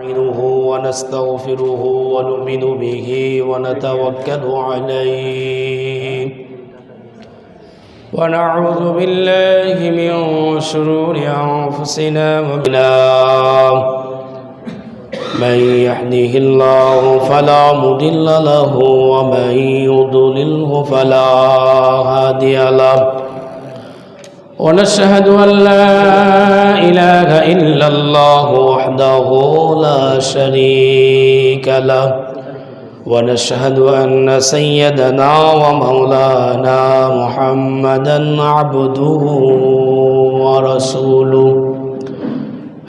نستعينه ونستغفره ونؤمن به ونتوكل عليه ونعوذ بالله من شرور أنفسنا من يهده الله فلا مضل له ومن يضلله فلا هادي له ونشهد أن لا إله إلا الله وحده لا شريك له ونشهد أن سيدنا ومولانا محمدا عبده ورسوله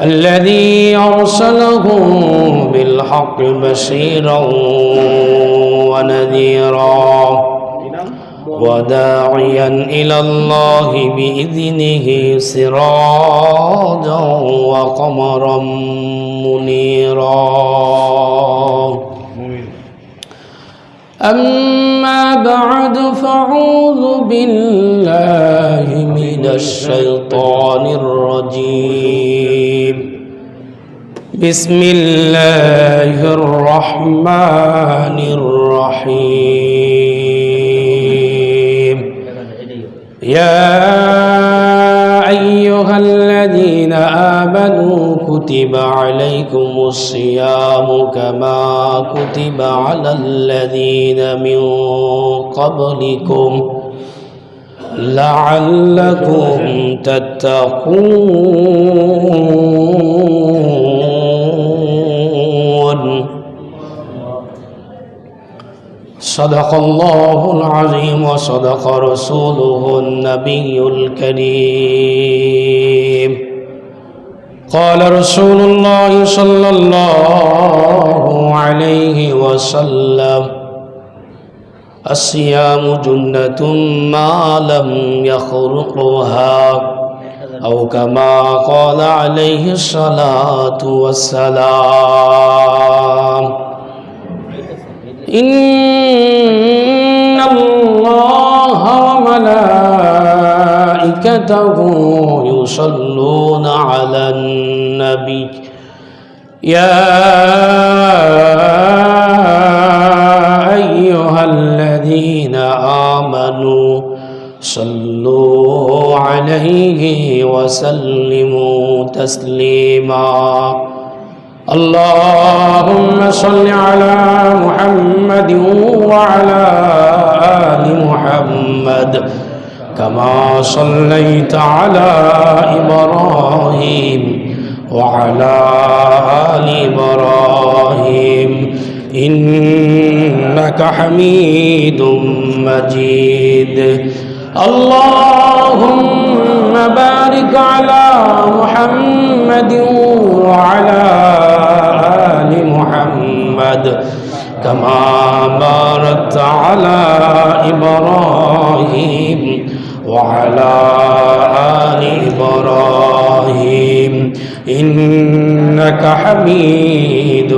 الذي أرسله بالحق بشيرا ونذيرا وداعيا إلى الله بإذنه سراجا وقمرا منيرا أما بعد فأعوذ بالله من الشيطان الرجيم بسم الله الرحمن الرحيم يا أيها الذين آمنوا كتب عليكم الصيام كما كتب على الذين من قبلكم لعلكم تتقون صدق الله العظيم وصدق رسوله النبي الكريم قال رسول الله صلى الله عليه وسلم الصيام جنة ما لم يخرقها أو كما قال عليه الصلاة والسلام إن الله وملائكته يصلون على النبي يا أيها الذين آمنوا صلوا عليه وسلموا تسليما اللهم صل على محمد وعلى آل محمد كما صليت على إبراهيم وعلى آل إبراهيم إنك حميد مجيد اللهم بارك على محمد وعلى آل محمد كما باركت على إبراهيم وعلى آل إبراهيم إنك حميد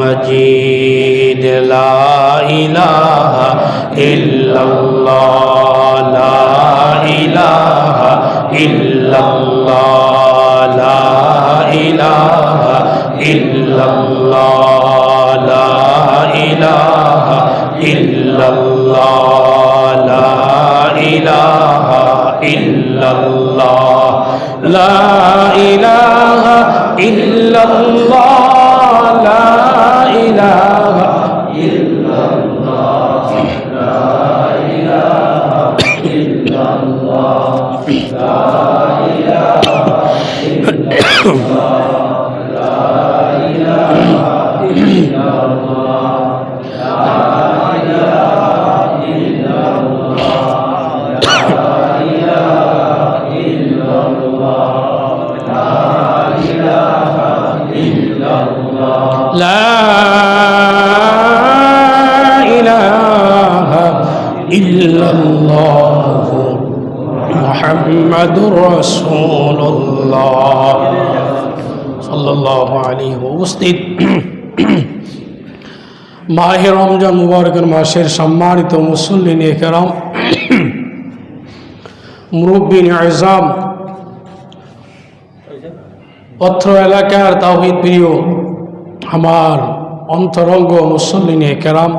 مجيد لا إله إلا الله لا إله إلا الله لا إله إلا الله لا إله إلا الله لا إله إلا الله لا إله إلا الله لا إله إلا الله لا إله إلا الله لا إله إلا الله لا إله إلا الله لا إله إلا الله لا إله إلا الله لا إله إلا الله لا إله إلا الله محمد رسول الله صلى الله عليه وسلم মাহে রমজান মুবারকের মাসের সম্মানিত মুসল্লিন কেরাম মুরব্বিন আযম অত্র এলাকার তাওহীদ প্রিয় আমার অন্তরঙ্গ মুসল্লিনে কেরাম,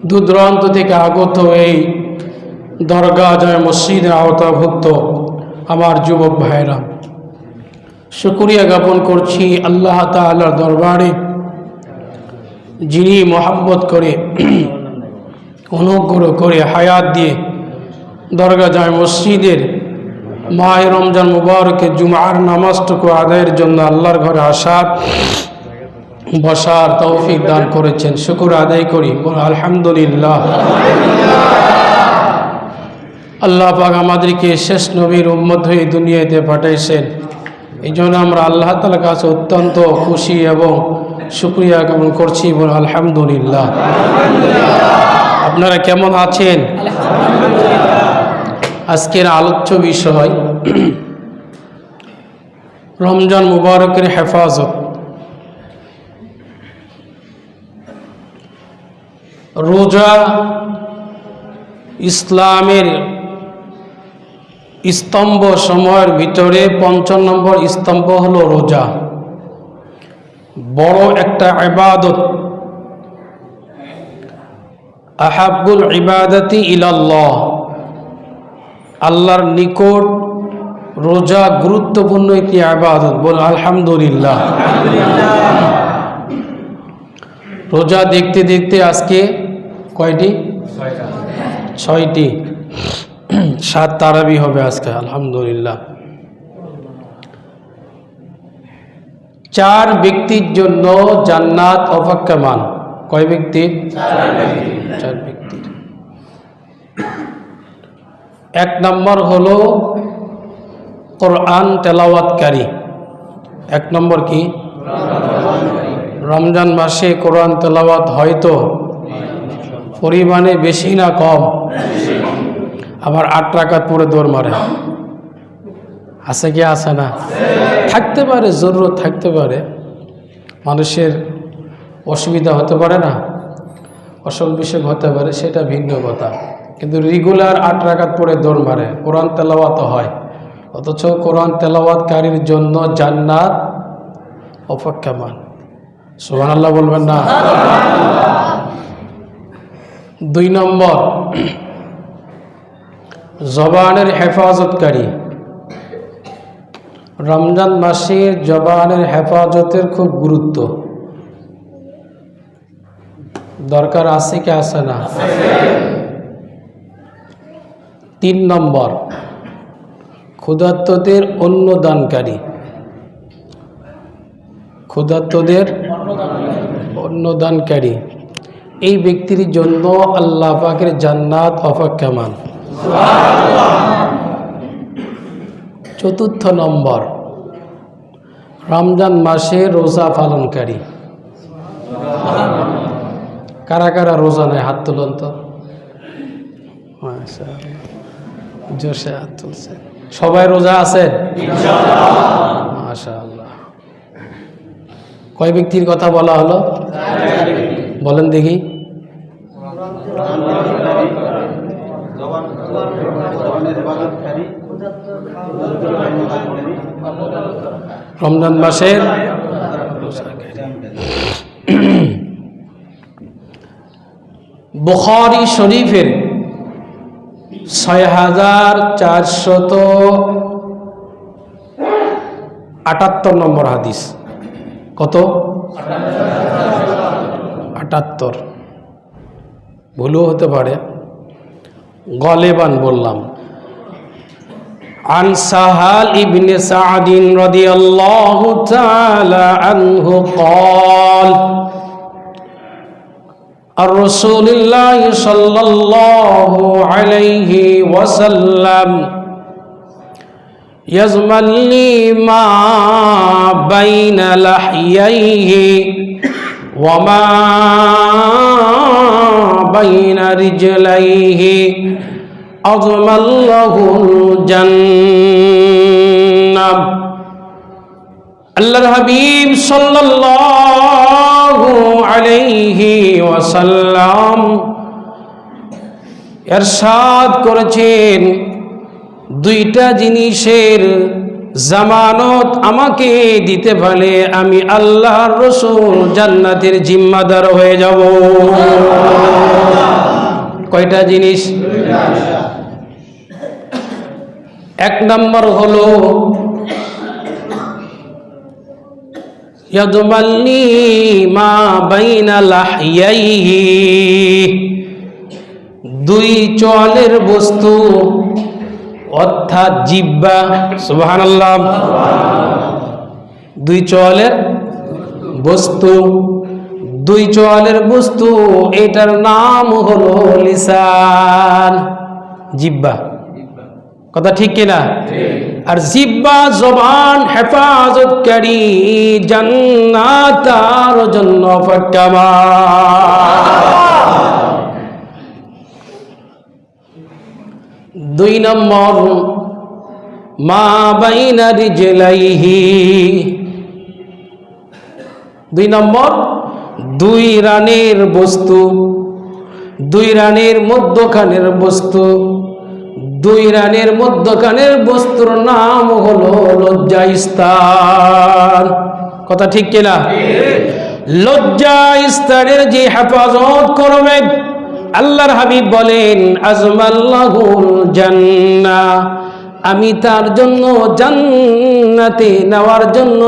দূর দূরান্ত থেকে আগত এই দরগা জয় মসজিদের আওতাভুক্ত আমার যুবক ভাইরা, শুকরিয়া জ্ঞাপন করছি আল্লাহ তাআলার দরবারে, যিনি মোহাব্বত করে অনুগ্রহ করে হায়াত দিয়ে দরগা জয় মসজিদের মাহে রমজান মুবারকের জুমার নামাজটুকু আদায়ের জন্য আল্লাহর ঘরে আসার বসার তৌফিক দান করেছেন। শুকর আদায় করি, আলহামদুলিল্লাহ। আল্লাহ পাক আমাদেরকে শেষ নবীর উম্মত হয়ে দুনিয়াতে পাঠাইছেন, এই জন্য আমরা আল্লাহ তাআলার কাছে অত্যন্ত খুশি এবং শুকরিয়া জ্ঞাপন করছি, আলহামদুলিল্লাহ। আপনারা কেমন আছেন? আজকের আলোচ্য বিষয় রমজান মুবারকের হেফাজত। রোজা ইসলামের স্তম্ভ সময়ের ভিতরে ৫ নম্বর স্তম্ভ হলো রোজা। বড় একটা ইবাদত, আহাব্বুল ইবাদাতি ইলাল্লাহ, আল্লাহর নিকট রোজা গুরুত্বপূর্ণ একটি ইবাদত। বল আলহামদুলিল্লাহ। রোজা দেখতে দেখতে আজকে কয়টি? ৬টি। ৭ তারাবি হবে আজকে, আলহামদুলিল্লাহ। 4 ব্যক্তির জন্য জান্নাত অপেক্ষমান। কয় ব্যক্তির? 4 ব্যক্তির। 1 নম্বর হলো কোরআন তেলাওয়াতকারী। 1 নম্বর কি? রমজান মাসে কোরআন তেলাওয়াত হয়তো পরিমাণে বেশি না কম? আবার 8 রাকাত পরে দৌড় মারে, আছে কি আছে না? থাকতে পারে, জরুরত থাকতে পারে, মানুষের অসুবিধা হতে পারে না, অসুখ বিসুখ হতে পারে, সেটা ভিন্ন কথা। কিন্তু রেগুলার 8 রাকাত পরে দৌড় মারে, কোরআন তেলাওয়াত হয়, অথচ কোরআন তেলাওয়াতকারীর জন্য জান্নাত অপেক্ষমান। সুবহানাল্লাহ বলবেন না? 2 নম্বর জবানের হেফাজতকারী। রমজান মাসে জবানের হেফাজতের খুব গুরুত্ব, দরকার আছে কি আছে না? 3 নম্বর ক্ষুধার্তদের অন্ন দানকারী। ক্ষুধার্তদের অন্ন দানকারী, এই ব্যক্তির জন্য আল্লাহ পাকের জান্নাত অপেক্ষমান। 4 নম্বর রমজান মাসে রোজা পালনকারী। কারা কারা রোজা নেয়? হাত তুলুন তো। মাশাআল্লাহ, জোশে হাত তুলছে। সবাই রোজা আছেন? মাশাআল্লাহ। কয় ব্যক্তির কথা বলা হলো? বলেন দেখি। রমজান মাসের বুখারী শরীফের ৬৪৭৮ নম্বর হাদিস। কত? ৭৮। ভুলও হতে পারে, গলেবান বললাম। عن سهل بن سعد رضي الله تعالى عنه قال عن رسول الله صلى الله عليه وسلم يزمل لي ما بين لحييه وما بين رجليه أضمن له الجنة। আল্লাহর হাবিব সাল্লাল্লাহু আলাইহি ওয়াসাল্লাম ইরশাদ করেছেন, 2টা জিনিসের জামানত আমাকে দিতে পারলে আমি আল্লাহর রাসূল জান্নাতের জিম্মাদার হয়ে যাব। কয়টা জিনিস? এক নম্বর হলো ইয়াদমাল্লি মা বাইনা লাহইয়াইহি, দুই চোয়ালের বস্তু অর্থাৎ জিহ্বা, সুবহানাল্লাহ, দুই চোয়ালের বস্তু, দুই চোয়ালের বস্তু এটার নাম হলো লিসান, জিহ্বা। কথা ঠিক কিনা? আর জিহ্বা জবান হেফাজতকারী, জান্নাত তার জন্য ফাকামা। দুই নম্বর মা বাইনা রিজলাইহি, দুই নম্বর দুই রানের বস্তু, দুই রানের মধ্যখানের বস্তু, দুই রানের মধ্যখানের বস্তুর নাম হলো লজ্জাস্থান। কথা ঠিক কিনা? লজ্জাস্থানের যে হেফাজত করবে, আল্লাহর হাবিব বলেন আজমাল্লাহুল জান্নাহ, আমি তার জন্য জান্নাতে নেওয়ার জন্য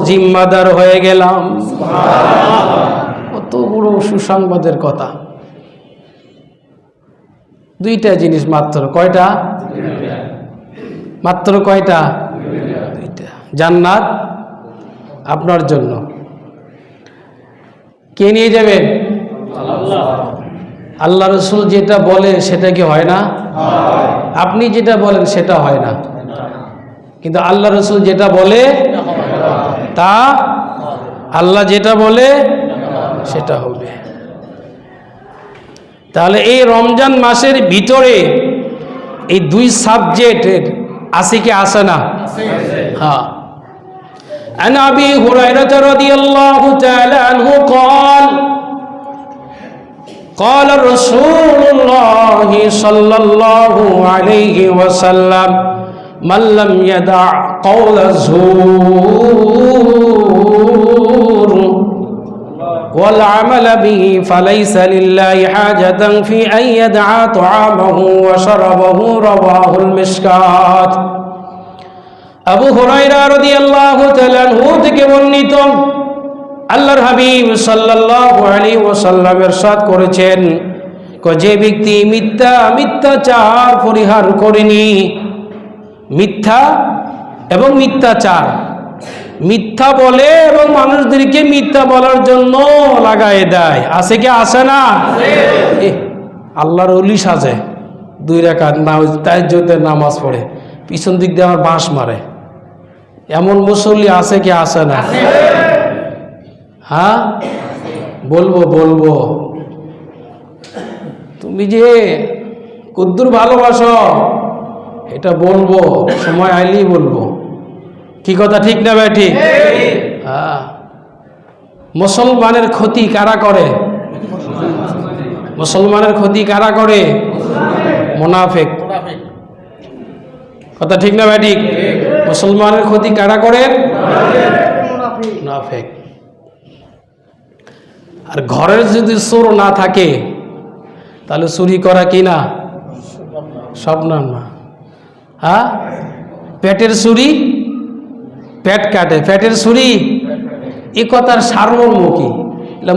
জিম্মাদার হয়ে গেলাম। কত বড় সুসংবাদের কথা। দুইটা জিনিস মাত্র, কয়টা? মাত্র কয়টা? দুইটা। জান্নাত আপনার জন্য। কে নিয়ে যাবেন? আল্লাহ রাসূল যেটা বলে সেটা কি হয় না? আপনি যেটা বলেন সেটা হয় না, কিন্তু আল্লাহ রাসূল যেটা বলে তা, আল্লাহ যেটা বলে সেটা হবে। তাহলে এই রমজান মাসের ভিতরে এই দুই সাবজেক্টের আছে কি আসে না? হ্যাঁ। عن أبي هريرة رضي الله تعالى عنه قال قال رسول الله صلى الله عليه وسلم من لم يدع قول الزور والعمل به فليس لله حاجة في أن يدع طعامه وشربه رواه المشكات। আবু হুরায়রা রাদিয়াল্লাহু তাআলা আনহু থেকে বর্ণিত, আল্লাহর হাবিব সাল্লাল্লাহু আলাইহি ওয়াসাল্লাম ইরশাদ করেছেন, যে ব্যক্তি মিথ্যাচার পরিহার করেনি, মিথ্যা এবং মিথ্যাচার, মিথ্যা বলে এবং মানুষদেরকে মিথ্যা বলার জন্য লাগায় দেয়, আছে কি আসে না? আল্লাহর ওলি সাজে, দুই রাকাত তাহাজ্জুদের নামাজ পড়ে, পিছন দিক দিয়ে আমার বাঁশ মারে, এমন মুসল্লি আছে কি আসে না? হ্যাঁ, বলবো তুমি যে কদ্দুর ভালোবাসো এটা বলবো, সময় আইলেই বলবো। কি কথা ঠিক না ভাই? ঠিক। হ্যাঁ। মুসলমানের ক্ষতি কারা করে? মুসলমানের ক্ষতি কারা করে? মুনাফিক। কথা ঠিক না ভাই? ঠিক। মুসলমানের ক্ষতি কারা করে? মুনাফিক। আর ঘরের যদি চোর না থাকে তাহলে চুরি করা কি না? সব না। হ্যাঁ, পেটের চুরি পেট কাটে, পেটের চুরি, এ কথার সারমর্ম কি?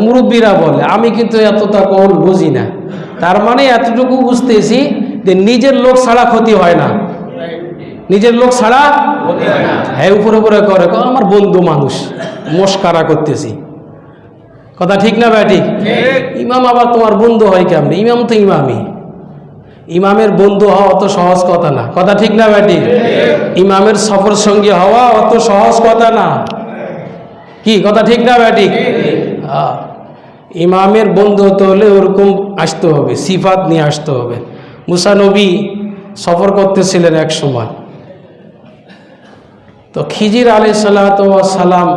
মুরব্বীরা বলে, আমি কিন্তু এতটা কম বুঝি না। তার মানে এতটুকু বুঝতেছি যে নিজের লোক ছাড়া ক্ষতি হয় না, নিজের লোক ছাড়া। হ্যাঁ, উপরে করে আমার বন্ধু মানুষ, মস্কারা করতেছি। কথা ঠিক না ভাই? ঠিক। ইমাম আবার তোমার বন্ধু হয় কেমন? ইমাম তো ইমামই, ইমামের বন্ধু হওয়া অত সহজ কথা না। কথা ঠিক না ভাই? ঠিক। ইমামের সফর সঙ্গী হওয়া অত সহজ কথা না। কি কথা ঠিক না ভাই? ঠিক। হ্যাঁ, ইমামের বন্ধু হতে হলে ওরকম আসতে হবে, সিফাত নিয়ে আসতে হবে। মুসা নবী সফর করতেছিলেন এক সময়, তো খিজির আলাইহিসসালাম,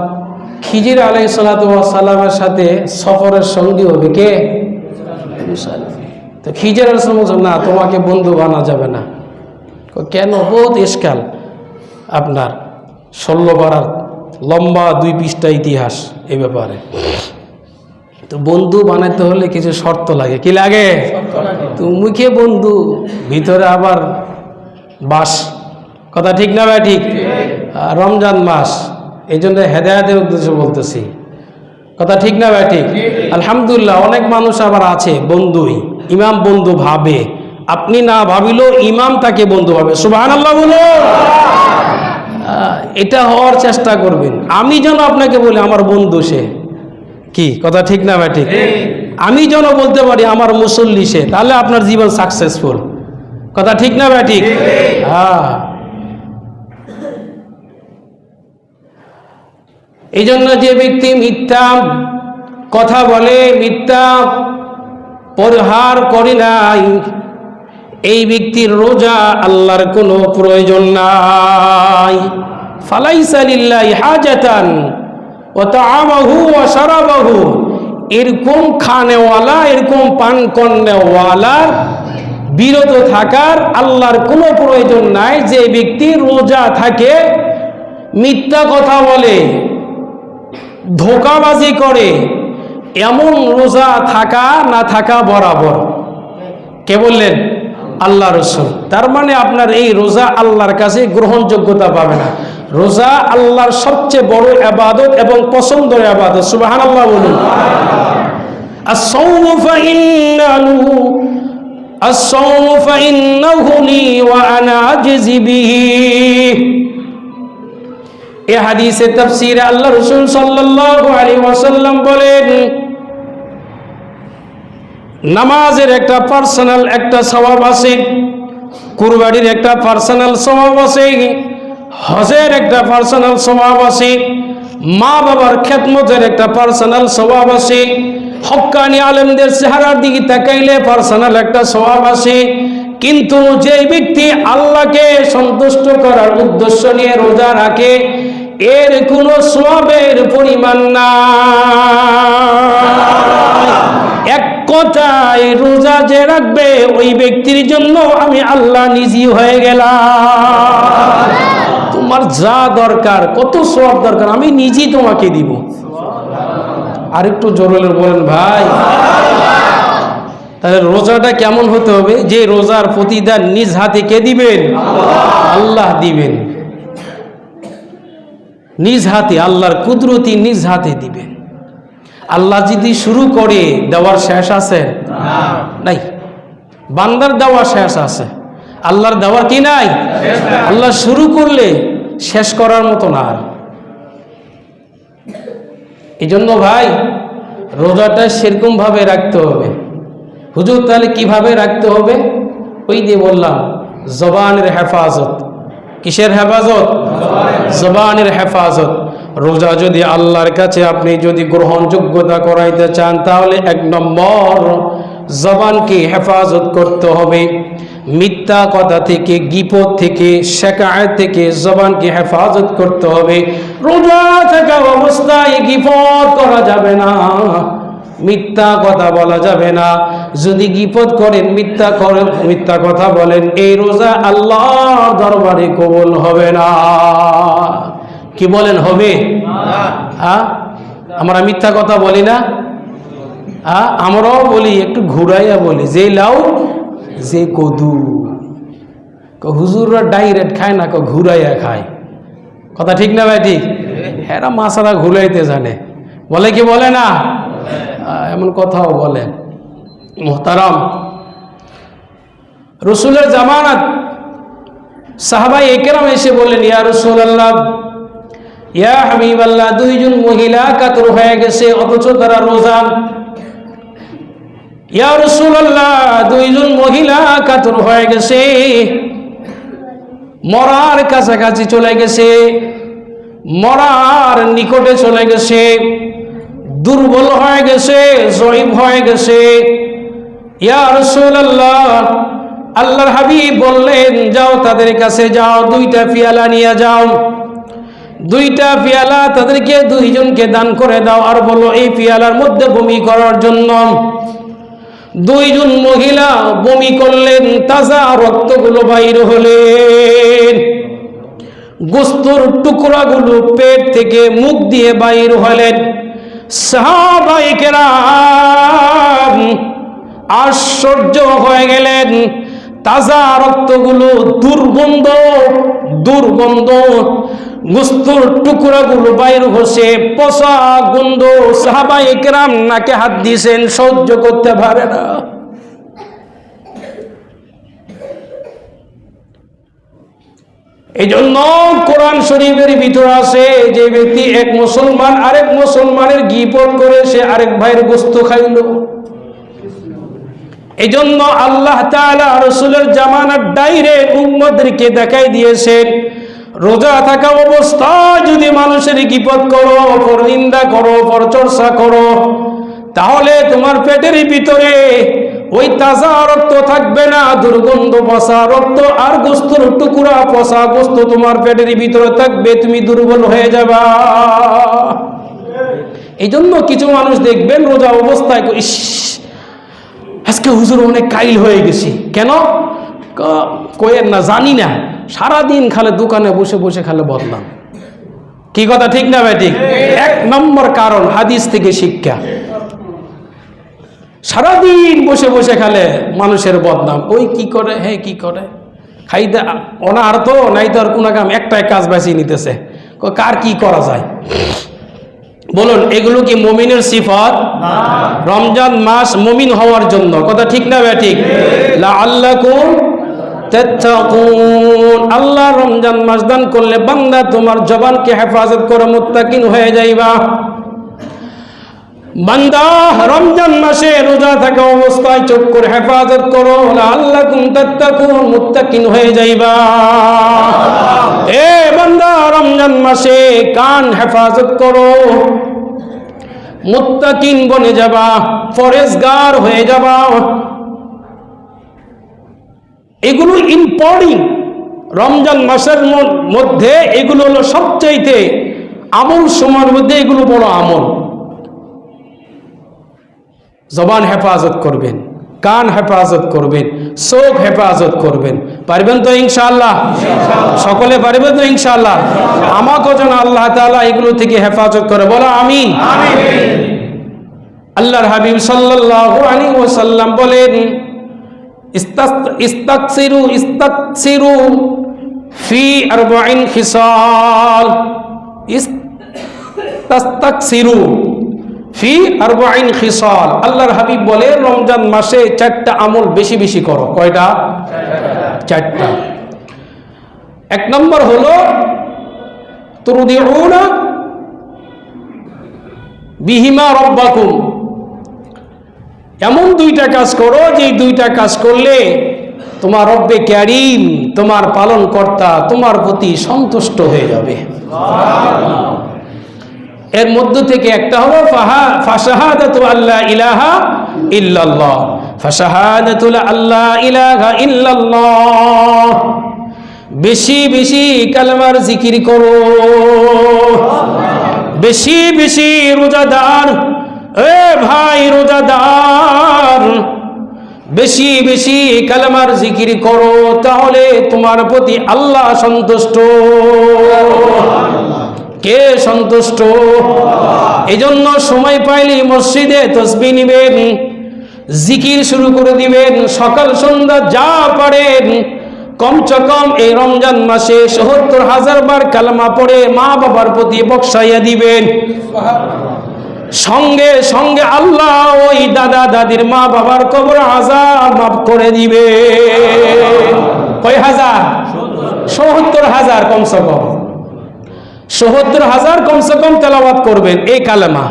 খিজির আলাইহিসসালামের সাথে সফরের সঙ্গী হবে কে? মুসা নবী। তো খিজির আলাইহিসসালাম, না, তোমাকে বন্ধু বানা যাবে না। কেন? বহুত ইশকাল আপনার, 16 পারার লম্বা 2 পৃষ্ঠা ইতিহাস এই ব্যাপারে। তো বন্ধু বানাইতে হলে কিছু শর্ত লাগে। কি লাগে? তো মুখে বন্ধু, ভিতরে আবার বাস। কথা ঠিক না ভাই? ঠিক। রমজান মাস, এই জন্য হেদায়েতের উদ্দেশ্যে বলতেছি। কথা ঠিক না ভাই? ঠিক। আলহামদুলিল্লাহ, অনেক মানুষ আবার আছে বন্ধুই, ইমাম বন্ধু ভাবে, আপনি না ভাবিলেও ইমাম তাকে বন্ধু ভাবে। সুবহানাল্লাহ বলো। এটা হওয়ার চেষ্টা করবেন। আমি যেন আপনাকে বলি আমার বন্ধু সে, কি কথা ঠিক না ভাই? ঠিক। আমি যেন বলতে পারি আমার মুসল্লি সে, তাহলে আপনার জীবন সাকসেসফুল। কথা ঠিক না ভাই? ঠিক। হ্যাঁ, এই জন্য যে ব্যক্তি মিথ্যা কথা বলে, মিথ্যা পরিহার করে নাই, এই ব্যক্তির রোজা আল্লাহর কোনো প্রয়োজন নাই। ফালাইসা লিল্লাহি হাজাতান ওয়া তাআমাহু ওয়া শারাবাহু, এরকম খানেওয়ালা, এরকম পান করনেওয়ালার বিরত থাকার আল্লাহর কোনো প্রয়োজন নাই। যে ব্যক্তি রোজা থাকে, মিথ্যা কথা বলে, ধোঁকাবাজি করে, এমন রোজা থাকা না থাকা বরাবর। কে বললেন? আল্লাহ রাসূল। তার মানে আপনার এই রোজা আল্লাহর কাছে গ্রহণযোগ্যতা পাবে না। রোজা আল্লাহর সবচেয়ে বড় ইবাদত এবং পছন্দের ইবাদত। সুবহানাল্লাহ বলুন। আস-সাওমু ফাইন্নাহু লি ওয়া আনা আজজি বিহি। এই হাদিসে তাফসীরে আল্লাহ রাসূল সাল্লাল্লাহু আলাইহি ওয়াসাল্লাম বলেন, নামাজের একটা পার্সোনাল একটা সওয়াব আছে, কুরবানির একটা পার্সোনাল সওয়াব আছে, হজের একটা পার্সোনাল সওয়াব আছে, মা বাবার খেদমতের একটা পার্সোনাল সওয়াব আছে, হক্কানি আলেমদের চেহারার দিকে তাকাইলে পার্সোনাল একটা সওয়াব আছে। কিন্তু যে ব্যক্তি আল্লাহকে সন্তুষ্ট করার উদ্দেশ্য নিয়ে রোজা রাখে, এর কোনো সওয়াবের পরিমাণ নাই। এক কথায় রোজা যে রাখবে ওই ব্যক্তির জন্য আমি আল্লাহ নিজে হয়ে গেলাম। তোমার যা দরকার, কত সওয়াব দরকার, আমি নিজেই তোমাকে দিব। আর একটু জোরে বলেন ভাই। তাহলে রোজাটা কেমন হতে হবে? যে রোজার প্রতিদান নিজ হাতে কে দিবেন? আল্লাহ দিবেন। নিজ হাতে, আল্লাহর কুদরতি নিজ হাতে দিবেন। আল্লাহ যদি শুরু করে, দেওয়ার শেষ আছে? নাই। বান্দার দেওয়ার শেষ আছে, আল্লাহর দেওয়ার কি নাই? আল্লাহ শুরু করলে শেষ করার মতো না। আর এই জন্য ভাই রোজাটা সেরকম ভাবে রাখতে হবে। হুজুর তাহলে কিভাবে রাখতে হবে? ওই দিয়ে বললাম, জবানের হেফাজত। কিসের হেফাজত? জবানের হেফাজত। রোজা যদি আল্লাহর কাছে আপনি যদি গ্রহণযোগ্যতা করাইতে চান, তাহলে 1 নম্বর জবানকে হেফাজত করতে হবে। মিথ্যা কথা থেকে, গীবত থেকে, শিকায়ত থেকে জবানকে হেফাজত করতে হবে। রোজা থাকা অবস্থায় গীবত করা যাবে না, মিথ্যা কথা বলা যাবে না। যদি গীবত করেন, মিথ্যা কথা বলেন, এই রোজা আল্লাহর দরবারে কবুল হবে না। কি বলেন? হবে? আমরা মিথ্যা কথা বলি না? আমরাও বলি, একটু ঘুরাইয়া বলি, যে লাউ যে কদু। হুজুররা ডাইরেক্ট খায় না, ঘুরাইয়া খায়। কথা ঠিক না ভাই? ঠিক। এরা মাসারা ঘুরাইতে জানে, বলে কি বলে না? এমন কথাও বলে। মুহতারাম, রসুলের জামানাত সাহাবায়ে ইকরাম এসে বললেন, ইয়া রাসূলুল্লাহ, ইয়া হাবিবাল্লাহ, 2 জন মহিলা কাতর হয়ে গেছে, অথচ তারা রোজা। ইয়া রাসূলুল্লাহ, 2 জন মহিলা কাতর হয়ে গেছে, মরার কাছাকাছি চলে গেছে, মরার নিকটে চলে গেছে, দুর্বল হয়ে গেছে, জয়ীফ হয়ে গেছে। ইয়া রাসূলুল্লাহ, আল্লাহর হাবিব বললেন, যাও তাদের কাছে যাও, 2টা পেয়ালা নিয়ে যাও, 2টা পেয়ালা তাদেরকে 2 জনকে দান করে দাও, আর বলো এই পেয়ালার মধ্যে বমি করার জন্য। 2 জন মহিলা বমি করলেন, তাজা রক্তগুলো বাইর হলেন। গোস্তের টুকরাগুলো পেট থেকে মুখ দিয়ে বাইর হলেন। সাহাবায়ে কেরাম আশ্চর্য হয়ে গেলেন। তাজা রক্তগুলো দুর্গন্ধ দুর্গন্ধ, গোস্তের টুকরাগুলো বাইর হচ্ছে, পচা গন্ধ। সাহাবায়ে কেরাম নাকে হাত দিয়েছেন, সহ্য করতে পারে না। এই জন্য কোরআন শরীফের ভিতরে আছে, যে ব্যক্তি এক মুসলমান আরেক মুসলমানের গীবত করে সে আরেক ভাইয়ের গোস্ত খাইল। এই জন্য আল্লাহ তাআলা রাসূলের জামানার ডাইরেক্ট উম্মতদেরকে দেখাই দিয়েছেন, রোজা থাকা অবস্থায় যদি মানুষের গীবত করো, পরনিন্দা করো, পরচর্চা করো, তাহলে তোমার পেটের ভিতরে ওই তাজা রক্ত থাকবে না, দুর্গন্ধ পচা রক্ত আর গোস্তের টুকরা পচা গোস্ত তোমার পেটের ভিতরে থাকবে, তুমি দুর্বল হয়ে যাবা। এই জন্য কিছু মানুষ দেখবেন রোজা অবস্থায়, ইস আজকে হুজুর অনেক কাইল হয়ে গেছি। কেন কয়েন না, জানি না, সারাদিন খালে দোকানে বসে বসে খালে বদনাম। কি কথা ঠিক না ভাই? ঠিক। এক নম্বর কারণ হাদিস থেকে শিক্ষা, সারাদিন বসে বসে খালে মানুষের বদনাম। ওই কি করে, হ্যাঁ কি করে, খাইতে ওনার তো নাই, তো আর কোন কাম একটাই কাজ বাঁচিয়ে নিতেছে, কার কি করা যায় বলুন? এগুলো কি মুমিনের সিফাত? রমজান মাস মুমিন হওয়ার জন্য, কথা ঠিক না ভাই? ঠিক। লাআল্লাকুম তাত্তাকুন, আল্লাহ রমজান মাস দান করলে বান্দা তোমার জবানকে হেফাজত করে মুত্তাকিন হয়ে যাইবা। বান্দা রমজান মাসে রোজা থাকা অবস্থায় চোখ করে হেফাজত করো, লাআল্লাকুম তাত্তাকুন, মুত্তাকিন হয়ে যাইবা। এ বান্দা রমজান মাসে কান হেফাজত করো, মুত্তাকিন বনে যাবা, পরেজগার হয়ে যাবা। এগুলো ইম্পর্টেন্ট। রমজান মাসের মধ্যে এগুলো হলো সবচাইতে আমল সময়ের মধ্যে এগুলো বড় আমল। জবান হেফাজত করবেন, কান হেফাজত করবেন, চোখ হেফাজত করবেন। পারবেন তো ইনশাআল্লাহ? সকলে পারবেন তো ইনশাআল্লাহ? আমাকে যেন আল্লাহ তাআলা এগুলো থেকে হেফাজত করে, বলো আমিন। আল্লাহর হাবিব সাল্লাল্লাহু আলাইহি ওয়াসাল্লাম বলেন, ইস্তাকসিরু ফি আরবাইন খিসাল, ইস্তাকসিরু ফি আরবাইন খিসাল। আল্লাহর হাবিব বলে রমজান মাসে 4টা আমল বেশি বেশি করো। কয়টা? 4টা। এক নম্বর হলো তুরদিউনা বিহিমা রব্বাকুম, এমন 2টা কাজ করো যে 2টা কাজ করলে তোমার রব্বে কারীম, তোমার পালন কর্তা তোমার প্রতি সন্তুষ্ট হয়ে যাবে। এর মধ্য থেকে একটা হলো ফাশাহাদাতু আল্লা ইলাহা ইল্লাল্লাহ, ফাশাহাদাতু আল্লা ইলাহা ইল্লাল্লাহ। বেশি বেশি কালেমার জিকির করো, বেশি বেশি রোজাদার, এ ভাই রোজাদার, বেশি বেশি কালেমার জিকির করো, তাহলে তোমার প্রতি আল্লাহ সন্তুষ্ট। কে সন্তুষ্ট? এজন্য সময় পাইলে মসজিদে তাসবিহ নিবেন, জিকির শুরু করে দিবেন, সকাল সন্ধ্যা যা পারেন কমসে কম এই রমজান মাসে ৭০,০০০ বার কালেমা পড়ে মা বাবার প্রতি বকশাইয়া দিবেন। সঙ্গে সঙ্গে আল্লাহ ওই দাদা দাদির মা বাবার কবর আযাব মাফ করে দিবে। কয় হাজার? ৭০,০০০ কমসে কম ৭০,০০০ কমসে কম তেলাওয়াত করবেন এই কালেমা।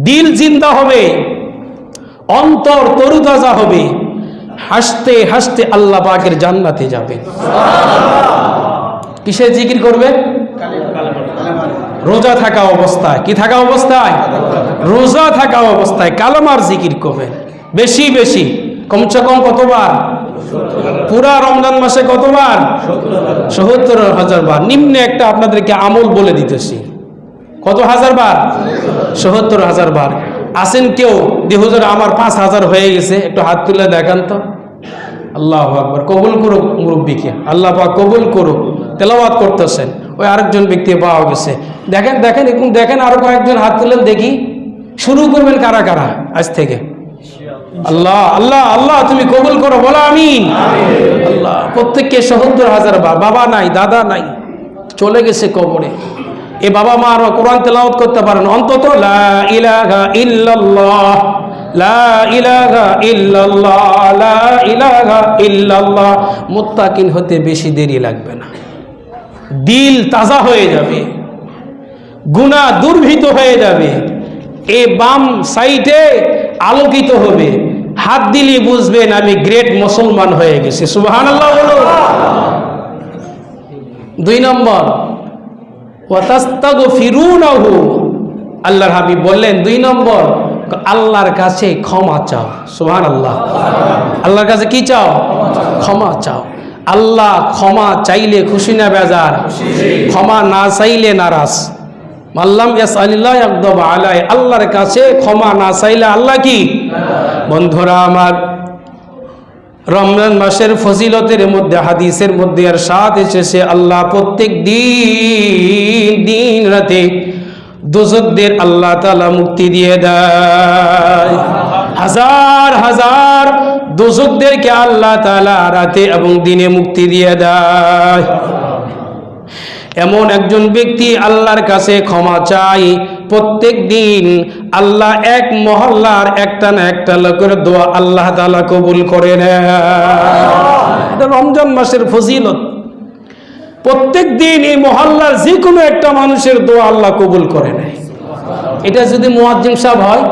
দিল জিন্দা হবে, অন্তর তরুতাজা হবে, হাসতে হাসতে আল্লাহ পাকের জান্নাতে যাবে। কিসের জিকির করবে? রোজা থাকা অবস্থায়। কি থাকা অবস্থায়? রোজা থাকা অবস্থায় কালেমার জিকির করবে বেশি বেশি। কমসে কম কতবার? পুরা রমজান মাসে কতবার? ৭০,০০০ বার। নিম্নে একটা আপনাদেরকে আমল বলে দিতেছি। কত হাজার বার? ৭০,০০০ বার। আসেন কেউ যে হুজুর আমার ৫,০০০ হয়ে গেছে, একটু হাত তুলে দেখান তো। আল্লাহু আকবার। কবুল করুক মুরব্বীকে, আল্লাহ পাক কবুল করুক। তেলাওয়াত করতেছেন, ওই আরেকজন ব্যক্তি পাওয়া গেছে। দেখেন দেখেন এখন দেখেন আরো কয়েকজন হাত তুলেন দেখি। শুরু করবেন কারা কারা আজ থেকে? আল্লাহ আল্লাহ আল্লাহ তুমি কবুল করো, বলো আমিন। আল্লাহ প্রত্যেককে ৭০,০০০ বার। বাবা নাই, দাদা নাই, চলে গেছে কবরে। এ বাবা মা আর কোরআন তেলাওয়াত করতে পারেন অন্তত লা ইলাহা ইল্লাল্লাহ, লা ইলাহা ইল্লাল্লাহ, লা ইলাহা ইল্লাল্লাহ। মুত্তাকিন হতে বেশি দেরি লাগবে না, দিল তাজা হয়ে যাবে, গুনাহ দুর্ভীত হয়ে যাবে, এ বাম সাইডে আলোকিত হবে, হাত দিলে বুঝবেন আমি গ্রেট মুসলমান হয়ে গেছি। সুবহানাল্লাহ বলো। ২ নম্বর ওয়াতাস্তাগফিরুনাহু, আল্লাহর হাবিব বললেন ২ নম্বর আল্লাহর কাছে ক্ষমা চাও। সুবহানাল্লাহ। আল্লাহর কাছে কি চাও? ক্ষমা চাও। আল্লাহ ক্ষমা চাইলে খুশি না বেজার? ক্ষমা না চাইলে নারাজ। মাল্লাম ইয়াসআলিল্লাহ ইয়াগদাব আলাইহি, আল্লাহর কাছে ক্ষমা না চাইলে আল্লাহ কি? বন্ধুরা আমার, রমজান মাসের ফজিলতের মধ্যে হাদিসের মধ্যে ইরশাদ এসেছে আল্লাহ প্রত্যেক দিন রাতে দোজখদের আল্লাহ তাআলা মুক্তি দিয়ে দেয়। হাজার হাজার দোজখদেরকে আল্লাহ তাআলা রাতে এবং দিনে মুক্তি দিয়ে দেয়। এমন একজন ব্যক্তি আল্লাহর কাছে ক্ষমা চাই প্রত্যেক দিন, আল্লাহ এক মহল্লার একটা না একটা লোকের দোয়া আল্লাহ তাআলা কবুল করে নেয়। এটা রমজান মাসের ফজিলত। প্রত্যেক দিন এই মহল্লার যে কোনো একটা মানুষের দোয়া আল্লাহ কবুল করে নেয়। এটা যদি মুয়াজ্জিন সাহেব হয়,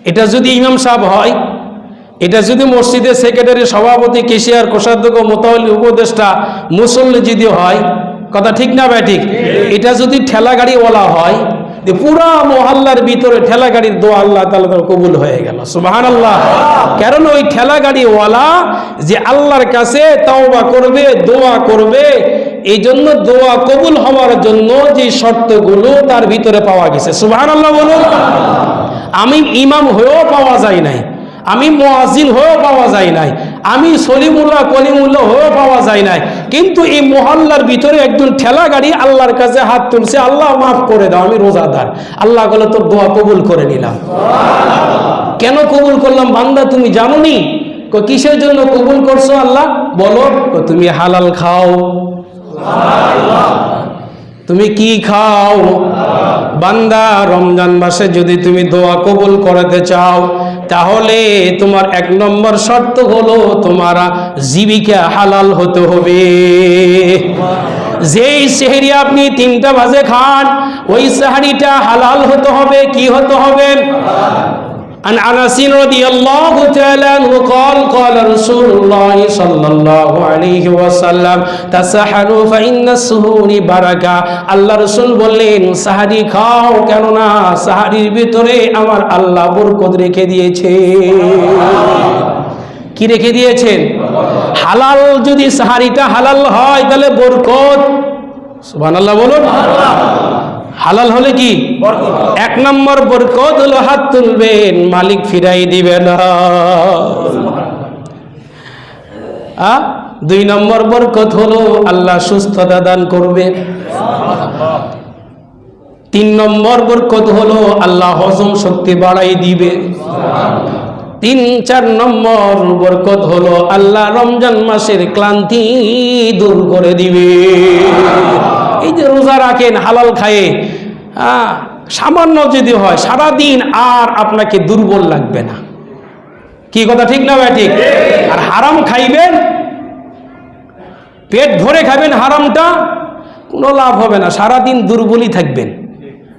এটা যদি ইমাম সাহেব হয়, এটা যদি মসজিদের সেক্রেটারি, সভাপতি, কেশিয়ার, কোষাধ্যক্ষ, মোতাওয়াল্লি, উপদেষ্টা, মুসল্লি যদি হয়, কথা ঠিক না ভাই? ঠিক। এটা যদি ঠেলা গাড়িওয়ালা হয়, পুরা মহল্লার ভিতরে ঠেলা গাড়ির দোয়া আল্লাহ তাআলা কবুল হয়ে গেল। সুবহানাল্লাহ। কারণ ওই ঠেলা গাড়িওয়ালা যে আল্লাহর কাছে তাওবা করবে, দোয়া করবে, এই জন্য দোয়া কবুল হওয়ার জন্য যে শর্তগুলো তার ভিতরে পাওয়া গেছে। সুবহানাল্লাহ বলুন। আমি ইমাম হয়েও পাওয়া যায় নাই, আমি মুয়াজ্জিন হয়েও পাওয়া যায় নাই, আমি সলিমুল্লাহ কলিমুল্লাহ হয়েও পাওয়া যায় নাই, কিন্তু এই মহল্লার ভিতরে একজন ঠেলা গাড়ি আল্লাহর কাছে হাত তুলছে, আল্লাহ মাফ করে দাও, আমি রোজাদার। আল্লাহ বলে তোর দোয়া কবুল করে নিলাম। কেন কবুল করলাম বান্দা তুমি জানো নি? কিসের জন্য কবুল করছো আল্লাহ? বলো। তুমি হালাল খাও। তুমি কি খাও? বান্দা রমজান মাসে যদি তুমি দোয়া কবুল করতে চাও, তাহলে তোমার ১ নম্বর শর্ত হলো তোমার জীবিকা হালাল হতে হবে। যেই সেহরি আপনি ৩টা বাজে খান, ওই সেহরিটা হালাল হতে হবে। কি হতে হবে? عن أنس رضي الله تعالى عنه قال قال رسول الله صلى الله عليه وسلم تسحروا فإن السحور بركة। আল্লাহ রাসূল বললেন সাহারি খাও, কেননা সাহারির ভিতরে আমার আল্লাহ বরকত রেখে দিয়েছে। কি রেখে দিয়েছেন? হালাল। যদি সাহারিটা হালাল হয় তাহলে বরকত। সুবহানাল্লাহ বলুন। হালাল হলে কি? ১ নম্বর বরকত হলো হাত তুলবেন, মালিক ফিরাই দিবেন। ২ নম্বর বরকত হলো আল্লাহ সুস্থতা দান করবে। ৩ নম্বর বরকত হলো আল্লাহ হজম শক্তি বাড়াই দিবে। ৩-৪ নম্বর বরকত হলো আল্লাহ রমজান মাসের ক্লান্তি দূর করে দিবে। এই যে রোজা রাখেন হালাল খায়ে, সামান্য যদি হয় সারাদিন আর আপনাকে দুর্বল লাগবে না। কি কথা ঠিক না ভাই? ঠিক। আর হারাম খাইবেন, পেট ভরে খাবেন, হারামটা কোনো লাভ হবে না, সারাদিন দুর্বলই থাকবেন।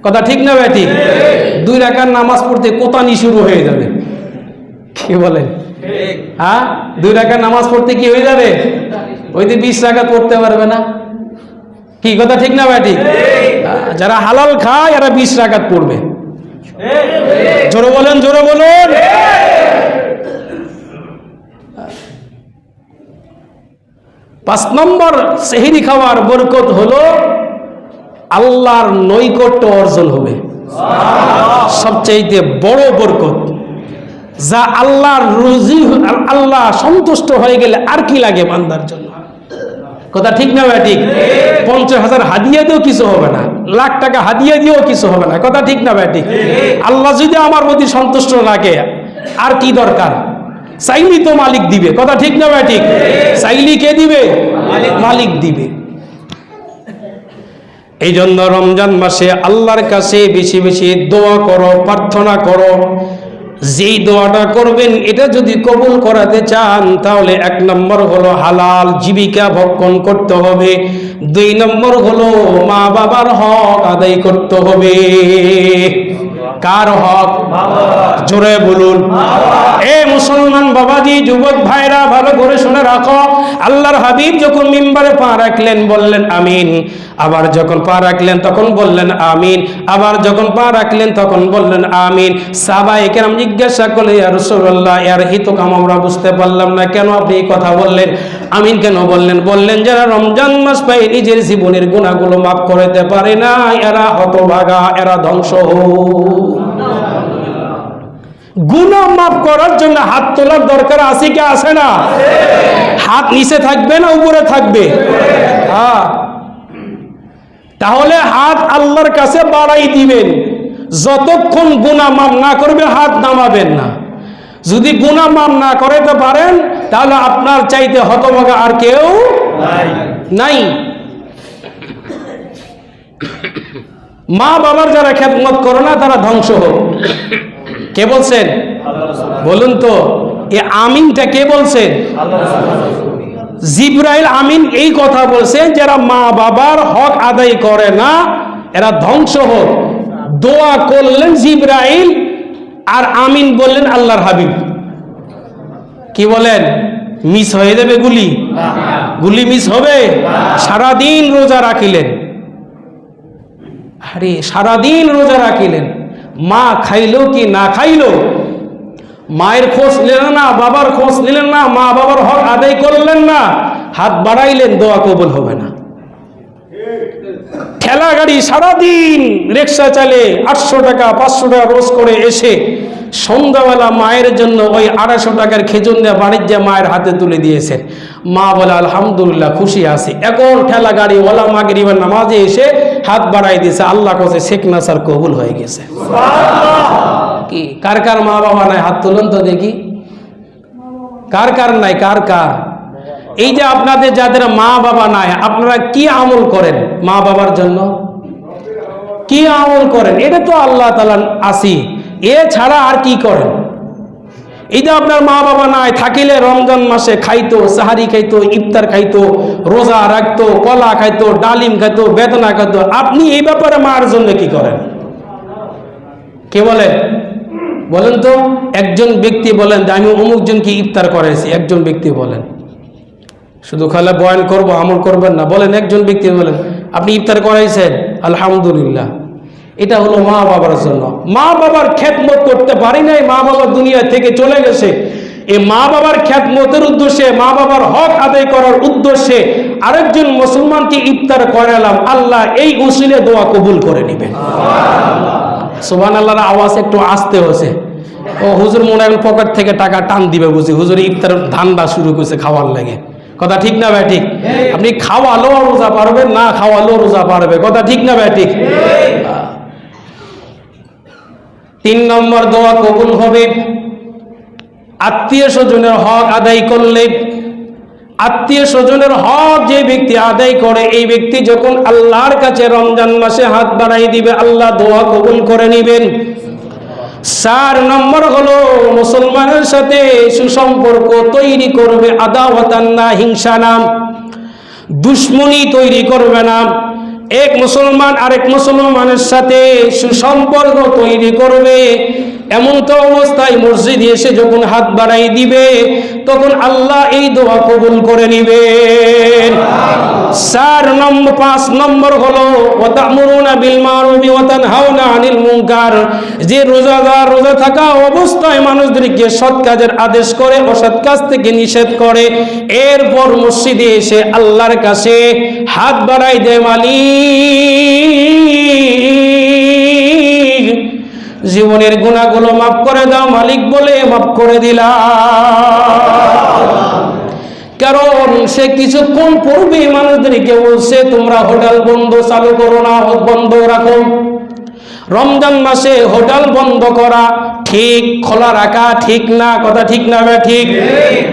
কথা ঠিক না ভাই? ঠিক। 2 রাকাত নামাজ পড়তে কোতানি শুরু হয়ে যাবে। কি বলেন? 2 রাকাত নামাজ পড়তে কি হয়ে যাবে? ওই যে 20 রাকাত পড়তে পারবে না। কি কথা ঠিক না ভাই? ঠিক। যারা হালাল খায় এরা 20 রাকাত পড়বে। জোরে বলেন, জোরে বলুন। ৫ নম্বর সেহরি খাওয়ার বরকত হলো আল্লাহর নৈকট্য অর্জন হবে। সবচেয়ে বড় বরকত, যা আল্লাহর রুজি, আল্লাহ সন্তুষ্ট হয়ে গেলে আর কি লাগে বান্দার জন্য? কথা ঠিক না ভাই? ঠিক। 50,000 হাদিয়া দিয়েও কিছু হবে না, লাখ টাকা হাদিয়া দিয়েও কিছু হবে না। কথা ঠিক না ভাই? ঠিক। আল্লাহ যদি আমার প্রতি সন্তুষ্ট রাখে আর কি দরকার? চাইলি তো মালিক দিবে। কথা ঠিক না ভাই? ঠিক। চাইলি কে দিবে? মালিক দিবে। এই জন্য রমজান মাসে আল্লাহর কাছে বেশি বেশি দোয়া করো, প্রার্থনা করো। যেই দোয়াটা করবেন এটা যদি কবুল করাতে চান তাহলে 1 নম্বর হলো হালাল জীবিকা ভক্ষণ করতে হবে, 2 নম্বর হলো মা বাবার হক আদায় করতে হবে। কার হক? জোরে বলুন। এ মুসলমান বাবাজি, যুবক ভাইরা ভালো করে শুনে রাখো। আল্লাহর হাবিব যখন মিম্বারে পা রাখলেন বললেন আমিন, আবার যখন পা রাখলেন তখন বললেন আমিন, আবার যখন পা রাখলেন তখন বললেন আমিন। সাহাবায়ে কেরাম জিজ্ঞাসা করলেন ইয়া রাসূলুল্লাহ, এর হিতকাম আমরা বুঝতে পারলাম না, কেন আপনি এই কথা বললেন, আমিন কেন বললেন? বললেন যারা রমজান মাস পায় নিজের জীবনের গুনাহগুলো মাফ করতে পারে না এরা হতভাগা, এরা ধ্বংস হোক। গুনাহ মাফ করার জন্য হাত তোলার দরকার আছে কি আছে না? হাত নিচে থাকবে না উপরে থাকবে? হ্যাঁ। তাহলে হাত আল্লাহর কাছে বাড়াই দিবেন, যতক্ষণ গুনাহ মাফ না করবে হাত নামাবেন না। যদি গুনাহ মাফ না করতে পারেন তাহলে আপনার চাইতে হতভাগা আর কেউ নাই। মা বাবার যারা খেদমত করে না তারা ধ্বংস হোক। কে বলছেন? বলুন তো, এ আমিনটা কে বলছেন? জিবরাইল আমিন এই কথা বলছেন, যারা মা বাবার হক আদায় করে না এরা ধ্বংস হোক। দোয়া করলেন জিবরাইল আর আমিন বললেন আল্লাহর হাবিব। কি বলেন? মিস হয়ে যাবে গুলি? গুলি মিস হবে? সারাদিন রোজা রাখিলেন, আরে সারাদিন রোজা রাখিলেন, মা খাইলো কি না খাইলো, মায়ের খোঁজ নিলেন না, বাবার খোঁজ নিলেন না, মা বাবার হক আদায় করলেন না, হাত বাড়াইলেন, দোয়া কবুল হবে না। ঠেলা গাড়ি সারাদিন রিক্সা চালে 800 টাকা 500 টাকা রোজ করে এসে সন্ধ্যাবেলা মায়ের জন্য ওই 250 টাকার খেজুর নিয়ে বাড়ির যে মায়ের হাতে তুলে দিয়েছেন, মা বলে আলহামদুলিল্লাহ খুশি আছি। এখন ঠেলা গাড়ি ওলা মাগরিবের নামাজে এসে হাত বাড়াই দিয়েছে, আল্লাহ কাছে শেখ নাসার কবুল হয়ে গেছে। কি কার কার মা বাবা নাই? হাত তুলুন তো দেখি। কার কার নাই? কার কার? এই যে আপনাদের যাদের মা বাবা নাই, আপনারা কি আমল করেন মা বাবার জন্য? কি আমল করেন? এটা তো আল্লাহ তাআলা আসি, এ ছাড়া আর কি করেন? এই যে আপনার মা বাবা নাই, থাকিলে রমজান মাসে খাইতো, সাহারি খাইতো, ইফতার খাইতো, রোজা রাখতো, কলা খাইতো, ডালিম খাইতো, বেদনা খাইতো, আপনি এই ব্যাপারে মার জন্য কি করেন? কে বলেন? বলেন তো, একজন ব্যক্তি বলেন আমি অমুক জনকে ইফতার করাইছি, একজন ব্যক্তি বলেন। শুধু খালে বয়ান করব, আমল করবেন না। বলেন একজন ব্যক্তি বলেন আপনি ইফতার করাইছেন, আলহামদুলিল্লাহ। এটা হলো মা বাবার জন্য। মা বাবার খেদমত করতে পারি নাই, মা বাবা দুনিয়া থেকে চলে গেছে। এই মা বাবার খেদমতের উদ্দেশ্যে, মা বাবার হক আদায় করার উদ্দেশ্যে আরেকজন মুসলমানকে ইফতার করালাম, আল্লাহ এই উসিলে দোয়া কবুল করে নেবেন। সুবহানাল্লাহর আওয়াজ একটু আসতে হয়েছে। ও হুজুর মনে হয় পকেট থেকে টাকা টান দিবে বুঝি, হুজুর ইফতার ধান্দা শুরু করেছে খাওয়ার লাগে। কথা ঠিক না ভাই? ঠিক। আপনি খাওয়ালেও রোজা পারবেন, না খাওয়ালেও রোজা পারবে। কথা ঠিক না ভাই? ঠিক। 3 নম্বর দোয়া কবুল হবে আত্মীয় স্বজনের হক আদায় করলে। আত্মীয় স্বজনের হক যে ব্যক্তি আদায় করে, এই ব্যক্তি যখন আল্লাহর কাছে রমজান মাসে হাত বাড়াই দিবে, আল্লাহ দোয়া কবুল করে নেবেন। 4 নম্বর হলো মুসলমানের সাথে সুসম্পর্ক তৈরি করবে, আদাওয়াতান না, হিংসা না, দুশ্মনী তৈরি করবে না। এক মুসলমান আরেক মুসলমানের সাথে সুসম্পর্ক তৈরি করবে। এমন তো অবস্থায় মসজিদে এসে যখন হাত বাড়াই দিবে তখন আল্লাহ এই দোয়া কবুল করে নেবেন। 5 নম্বর হলো ওয়াতা'মুরুনা বিল মারুফি ওয়া তানহাউনা আনিল মুনকার। যে রোজাদার রোজা থাকা অবস্থায় মানুষদেরকে সৎ কাজের আদেশ করে, অসৎ কাজ থেকে নিষেধ করে। এরপর মসজিদে এসে আল্লাহর কাছে হাত বাড়াই দেয়, মালিক জীবনের গুনাহগুলো মাফ করে দাও। মালিক বলে মাফ করে দিলাম। কারণ সে কিছুক্ষণ পূর্বে মানুষদেরকে বলছে তোমরা হোটেল বন্ধ চালু করো না, বন্ধ রাখো। রমজান মাসে হোটেল বন্ধ করা ঠিক, খোলা রাখা ঠিক না, কথা ঠিক না ঠিক?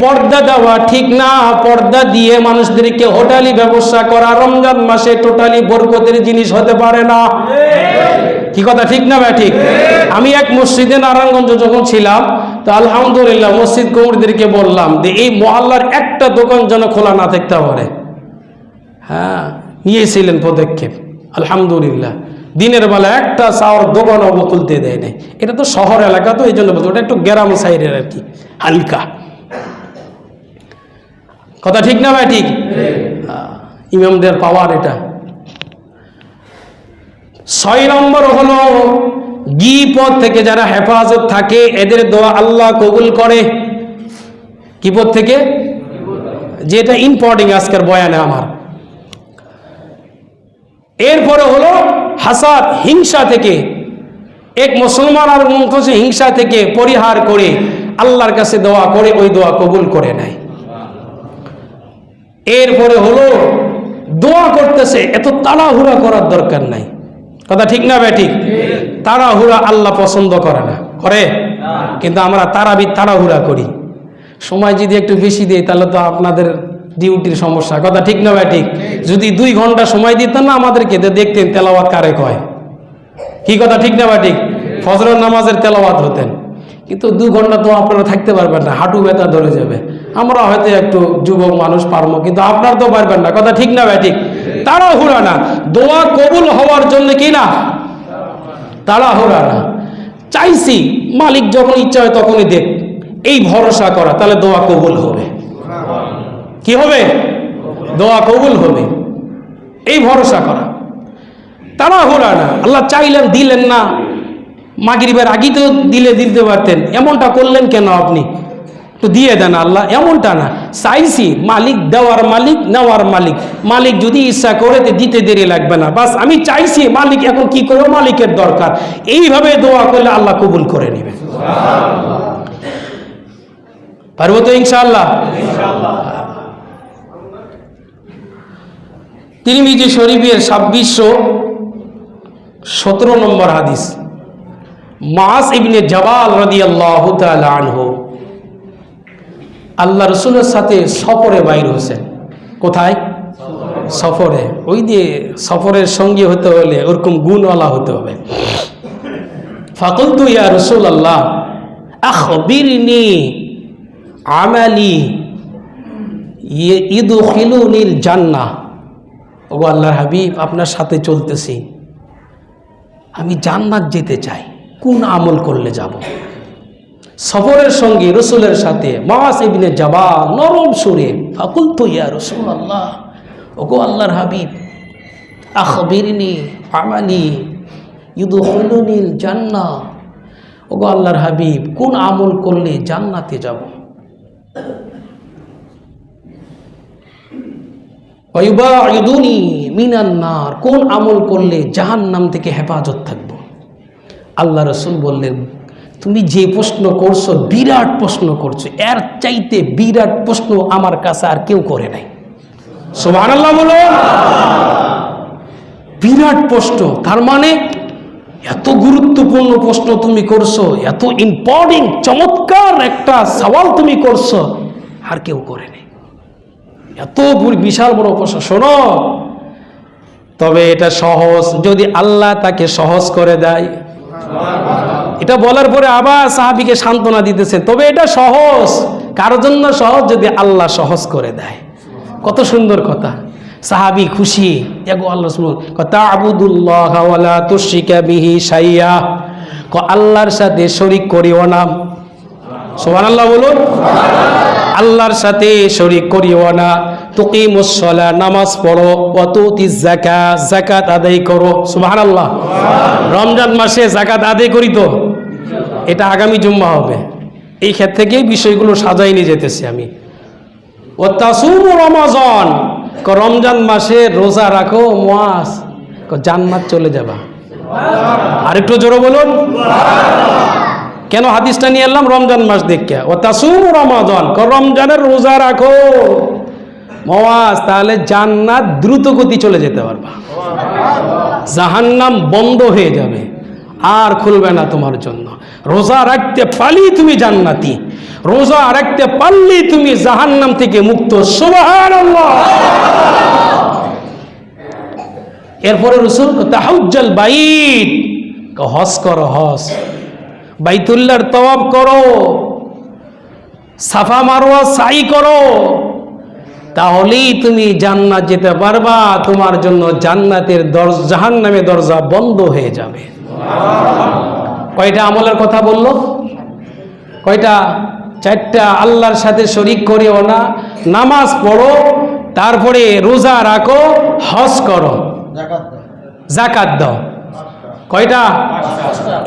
পর্দা দেওয়া ঠিক না, পর্দা দিয়ে মানুষদেরকে হোটেলি ব্যবসা করা রমজান মাসে টোটালি বরকতের জিনিস হতে পারে না। কি কথা ঠিক না ঠিক? আমি এক মসজিদে নারায়ণগঞ্জ যখন ছিলাম, তো আলহামদুলিল্লাহ মসজিদ কমিটিদেরকে বললাম যে এই মহল্লার একটা দোকান যেন খোলা না থাকতে পারে। হ্যাঁ, নিয়েছিলেন পদক্ষেপ আলহামদুলিল্লাহ। দিনের বেলা একটা চাওয়ার দোকানও খুলতে দেয় নাই। এটা তো শহর এলাকা, তো এই জন্য বলছি, ওটা একটু গ্রাম সাইডের আর কি, হালকা। কথা ঠিক না ঠিক? ইমামদের পাওয়ার এটা। 6 নম্বর হলো গীপত থেকে যারা হেফাজত থাকে এদের দোয়া আল্লাহ কবুল করে। গীপত থেকে, যেটা ইম্পর্টেন্ট আজকের বয়ানে আমার। এরপরে হলো হাসাদ, হিংসা থেকে। এক মুসলমান আর মুখে হিংসা থেকে পরিহার করে আল্লাহর কাছে দোয়া করে, ওই দোয়া কবুল করে নেয়। এরপরে হলো দোয়া করতেছে, এত তাড়াহুড়া করার দরকার নাই। কথা ঠিক না ঠিক? তাড়াহুড়া আল্লাহ পছন্দ করে না, করে? কিন্তু আমরা তাড়াহুড়া করি। সময় যদি একটু বেশি দিই তাহলে তো আপনাদের ডিউটির সমস্যা। কথা ঠিক না ঠিক? যদি 2 ঘন্টা সময় দিতেন না আমাদেরকে, দেখতেন তেলাওয়াত কারে কয়। কি কথা ঠিক না ঠিক? ফজরের নামাজের তেলাওয়াত হতেন। কিন্তু 2 ঘন্টা তো আপনারা থাকতে পারবেন না, হাঁটু ব্যথা ধরে যাবে। আমরা হয়তো একটু যুবক মানুষ পারবো, কিন্তু আপনার তো পারবেন না। কথা ঠিক না ঠিক? তাড়াহুড়া না, দোয়া কবুল হওয়ার জন্য কি না তাড়াহুড়া না। চাইছি মালিক যখন ইচ্ছা হয় তখনই দেখ, এই ভরসা করা, তাহলে দোয়া কবুল হবে। কি হবে? দোয়া কবুল হবে, এই ভরসা করা। তাড়াহুড়া না। আল্লাহ চাইলেন দিলেন না, মাগরিবের আগেই তো দিতে পারতেন, এমনটা করলেন কেন আপনি? তো দিয়ে দেন আল্লাহ, এমনটা না। চাইছি, মালিক দেওয়ার মালিক, নেওয়ার মালিক। মালিক যদি ইচ্ছা করে দিতে দেরি লাগবে না, বাস আমি চাইছি, মালিক এখন কি করবো, মালিকের দরকার। এইভাবে দোয়া করলে আল্লাহ কবুল করে নেবে। পারবো তো ইনশাআল্লাহ? তিরমিজি শরীফের 2617 নম্বর হাদিস, মুআজ ইবনে জাবাল রাদিয়াল্লাহু তাআলা আনহু আল্লাহ রসুলের সাথে সফরে বাইর হয়েছেন। কোথায়? সফরে। ওই দিয়ে সফরের সঙ্গী হতে হলে ওরকম গুণওয়ালা হতে হবে। ফাকুলতু ইয়া রাসূলুল্লাহ আখবিরনি আমালি ইদখিলুনিল জান্নাহ। ওগো আল্লাহর হাবিব, আপনার সাথে চলতেছি, আমি জান্নাত যেতে চাই, কোন আমল করলে যাব? সফরের সঙ্গে রসুলের সাথে মুআজ ইবনে জাবাল নরম সুরে, ফাকুলতু ইয়া রাসূলুল্লাহ, ওগো আল্লাহর হাবিব, আখবিরনি আমালি ইদখিলুনিল জান্নাহ, ওগো আল্লাহর হাবিব, কোন আমল করলে জান্নাতে যাব? ওয়াইবাইদুনি মিনান নার, কোন আমল করলে জাহান্নাম থেকে হেফাজত থাকবো? আল্লাহ রাসূল বললেন, তুমি যে প্রশ্ন করছো বিরাট প্রশ্ন করছো, এর চাইতে বিরাট প্রশ্ন আমার কাছে আর কেউ করে নাই। সুবহানাল্লাহ বলো। বিরাট প্রশ্ন, তার মানে এত গুরুত্বপূর্ণ প্রশ্ন তুমি করছো, এত ইম্পর্টেন্ট চমৎকার একটা সওয়াল তুমি করছো, আর কেউ করে নাই। এত বিশাল বড় প্রশ্ন। শোনো, তবে এটা সহজ যদি আল্লাহ তাকে সহজ করে দেয়। এটা বলার পরে আবার সাহাবীকে সান্ত্বনা দিতেছেন, তবে এটা সহজ কারোর জন্য সহজ যদি আল্লাহ সহজ করে দেয়। কত সুন্দর কথা। সাহাবী খুশি, এগো আল্লাহ শুনুন, তা'বুদুল্লাহ ওয়া লা তুশরিকা বিহি শাইয়া, আল্লাহর সাথে শরীক করিও না। সুবহানাল্লাহ বলুন। আল্লাহর সাথে শরীক করিও না। তুকিমুস সালাহ, নামাজ পড়ো। ওয়া তুতিজ যাকাত, যাকাত আদায় করো। সুবহানাল্লাহ। রমজান মাসে যাকাত আদায় করি তো, এটা আগামী জুম্মা হবে। এই ক্ষেত্রে থেকেই বিষয়গুলো সাজাই নিয়ে যেতেছি আমি। ওয়া তাসুমু রমাজান, রমজান মাসে রোজা রাখো মুআজ, জান্নাত চলে যাবা। আরেকটু জোরে বলুন। কেন হাদিসটা নিয়ে এলাম? রমজান মাস দেখে। ও তাসুমু রমাজান, রমজানের রোজা রাখো। মুআজ, তাহলে জান্নাত দ্রুত গতি চলে যেতে পারবা, জাহান্নাম বন্ধ হয়ে যাবে, আর খুলবে না তোমার জন্য। রোজা রাখতে পারলেই তুমি জান্নাতি, রোজা রাখতে পারলেই তুমি জাহান্নাম থেকে মুক্ত। সুবহানাল্লাহ। এরপরে রাসূল তাহাজ্জাল বাইত, হজ করো, হজ বাইতুল্লাহর তওয়াফ করো, সাফা মারওয়া সাই করো, তাহলেই তুমি জান্নাত যেতে পারবা। তোমার জন্য জান্নাতের দরজা, জাহান্নামের দরজা বন্ধ হয়ে যাবে। কয়টা আমলের কথা বললো? কয়টা? 4টা। আল্লাহর সাথে শরীক করিও না, নামাজ পড়ো, তারপরে রোজা রাখো, হজ করো, যাকাত দাও। কয়টা?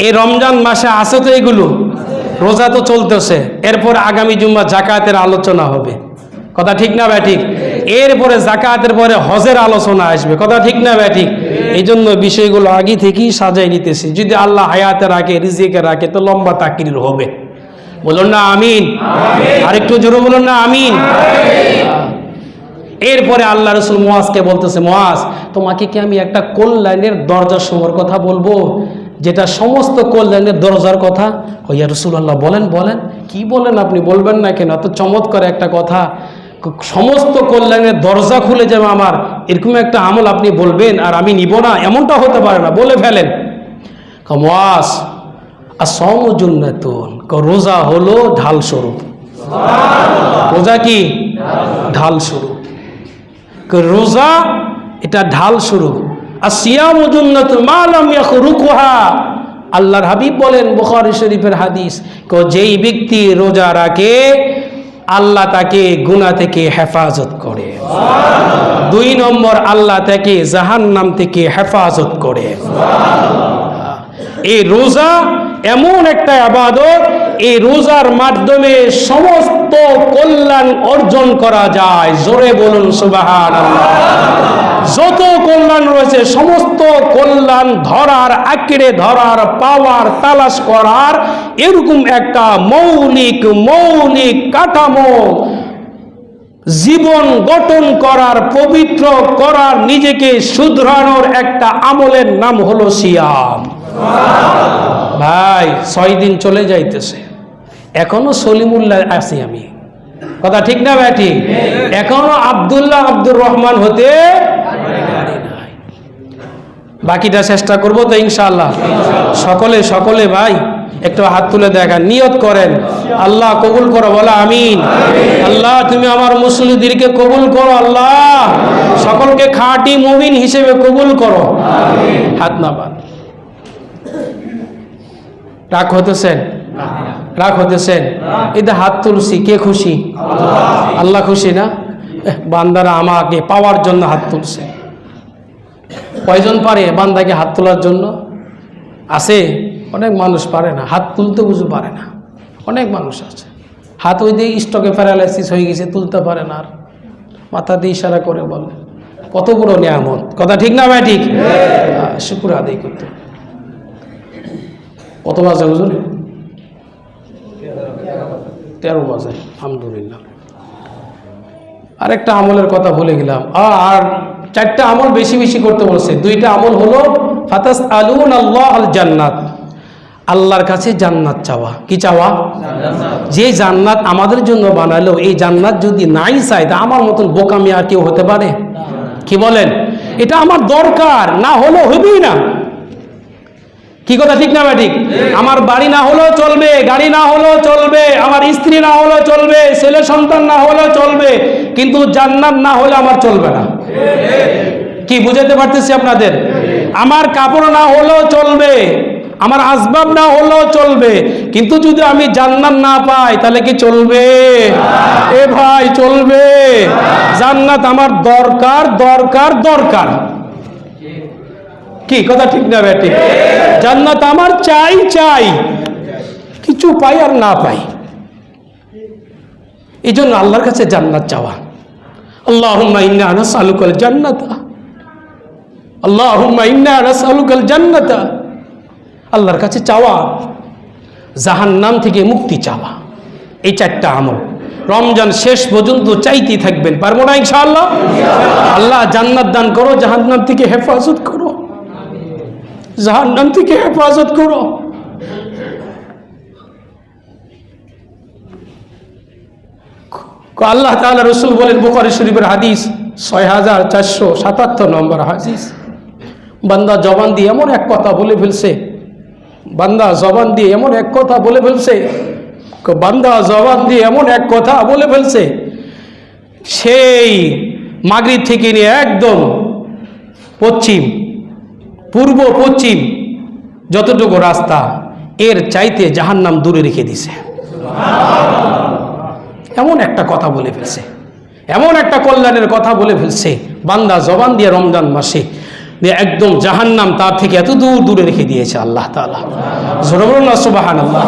এই রমজান মাসে আছে তো এগুলো, রোজা তো চলতেছে, এরপর আগামী জুম্মা যাকাতের আলোচনা হবে, কথা ঠিক না ব্যাঠিক? এরপরে যাকাতের পরে হজের আলোচনা আসবে, কথা ঠিক না ব্যাঠিক? এই জন্য বিষয়গুলো আগে থেকেই সাজাই নিতেছি। যদি আল্লাহ হায়াতে রাখে, রিজিকে রাখে, তো লম্বা তাকরির হবে। বলুন না আমিন। আরেকটু জোরে বলুন না আমিন। এরপরে আল্লাহ রাসূল মুআজকে বলতেছে, মুআজ, তোমাকে কি আমি একটা কল্যাণের দরজার সমূহের কথা বলবো, যেটা সমস্ত কল্যাণের দরজার কথা? ইয়া রাসূলুল্লাহ, বলেন বলেন। কি বলেন আপনি? বলবেন না কেন? এত চমৎকার একটা কথা, সমস্ত কল্যাণের দরজা খুলে যাবে আমার, এরকম একটা আমল আপনি বলবেন আর আমি নিব না? এমনটা হতে পারে না, বলে ফেলেন। মুআজ, আস-সাওমু জুন্নাতুন, রোজা হলো ঢাল স্বরূপ। রোজা কি? ঢাল স্বরূপ। রোজা এটা ঢাল স্বরূপ। আসিয়ামু জুন্নাতুন মা লাম ইয়াখরুকুহা, আল্লাহর হাবিব বলেন, বুখারী শরীফের হাদিস, যেই ব্যক্তি রোজা রাখে আল্লাহ তাকে গুনাহ থেকে হেফাজত করে। 2 নম্বর, আল্লাহ তাকে জাহান্নাম থেকে হেফাজত করে। এই রোজা এমন একটা ইবাদত, এই রোজার মাধ্যমে সমস্ত কল্যাণ অর্জন করা যায়। জোরে বলুন সুবহানাল্লাহ। যত কল্যাণ রয়েছে সমস্ত কল্যাণ ধরার, আঁকড়ে ধরার, পাওয়ার, তালাশ করার এরকম একটা মৌলিক কাঠামো, জীবন গঠন করার, পবিত্র করার, নিজেকে শুধরানোর একটা আমলের নাম হলো সিয়াম। ভাই 6 দিন চলে যাইতেছে, এখনো সলিমুল্লাহ আছি আমি, কথা ঠিক না ভাই? ঠিক। এখনো আব্দুল্লাহ, আব্দুর রহমান হতে পারি নাই। বাকিটা চেষ্টা করব তো ইনশাআল্লাহ। সকলে ভাই একটু হাত তুলে দেখান, নিয়ত করেন, আল্লাহ কবুল করো, বলো আমিন। আল্লাহ তুমি আমার মুসলিমদেরকে কবুল করো, আল্লাহ সকলকে খাঁটি মুমিন হিসেবে কবুল করো। হাত নামান। রাগ হতেছেন? রাগ হতেছেন? এটা হাত তুলছি, কে খুশি? আল্লাহ খুশি না? বান্দারা আমাকে পাওয়ার জন্য হাত তুলছে। কয়জন পারে বান্দাকে হাত তোলার জন্য? আছে অনেক মানুষ পারে না, হাত তুলতে বুঝতে পারে না। অনেক মানুষ আছে হাত ওই দিয়ে স্টকে প্যারালাইসিস হয়ে গেছে, তুলতে পারে না, আর মাথা দিয়ে ইশারা করে বলে। কত বড় নিয়ামত, কথা ঠিক না ভাই? ঠিক। শুকর আদায় করতে। কত বাজে হুজুর? 13 বাজে। আলহামদুলিল্লাহ। আরেকটা আমলের কথা ভুলে গেলাম। আর 4টা আমল বেশি বেশি করতে বলছে। 2টা আমল হলো ফাতাসআলুনাল্লাহ আল জান্নাত, আল্লাহর কাছে জান্নাত চাওয়া। কি চাওয়া? যে জান্নাত আমাদের জন্য বানালো, এই জান্নাত যদি নাই চাই, তা আমার মতন বোকামি আর কেউ হতে পারে? কি বলেন? এটা আমার দরকার, না হলে হবেই না। কি কথা ঠিক না ঠিক? আমার বাড়ি না হলেও চলবে, গাড়ি না হলেও চলবে, আমার স্ত্রী না হলেও চলবে, ছেলে সন্তান না হলেও চলবে, কিন্তু জান্নাত না হলে আমার চলবে না। কি বুঝাতে পারতেছি আপনাদের? আমার কাপড় না হলেও চলবে, আমার আসবাব না হলেও চলবে, কিন্তু যদি আমি জান্নাত না পাই তাহলে কি চলবে? এ ভাই চলবে। জান্নাত আমার দরকার দরকার দরকার। কি কথা ঠিক না বেটি? জান্নাত আমার চাই চাই, কিছু পাই আর না পাই, এই জন্য আল্লাহর কাছে জান্নাত চাওয়া। আল্লাহুম্মা ইন্না নাসআলুকাল জান্নাতা, আল্লাহুম্মা ইন্না নাসআলুকাল জান্নাতা। আল্লাহর কাছে চাওয়া, জাহান্নাম থেকে মুক্তি চাওয়া। এই 4টা আমল। রমজান শেষ পর্যন্ত চাইতে থাকবেন। পারবো না ইনশাআল্লাহ? আল্লাহ জান্নাত দান করো, জাহান্নাম থেকে হেফাজত করো, জাহান্নাম থেকে হেফাজত করো। আল্লাহ তাআলা রাসূল বলেন, বুখারী শরীফের হাদিস 6477 নম্বর হাদিস, বান্দা জবান দিয়ে এমন এক কথা বলে ফেলছে, বান্দা জবান দিয়ে এমন এক কথা বলে ফেলছে, বান্দা জবান দিয়ে এমন এক কথা বলে ফেলছে, সেই মাগরিব থেকে নিয়ে একদম পশ্চিম, পূর্ব পশ্চিম যতটুকু রাস্তা, এর চাইতে জাহান্নাম দূরে রেখে দিছে। এমন একটা কথা বলে ফেলছে, এমন একটা কল্যাণের কথা বলে ফেলছে বান্দা জবান দিয়ে রমজান মাসে, একদম জাহান্নাম তার থেকে এত দূর দূরে রেখে দিয়েছে আল্লাহ তাআলা। জোরে সুবহানাল্লাহ।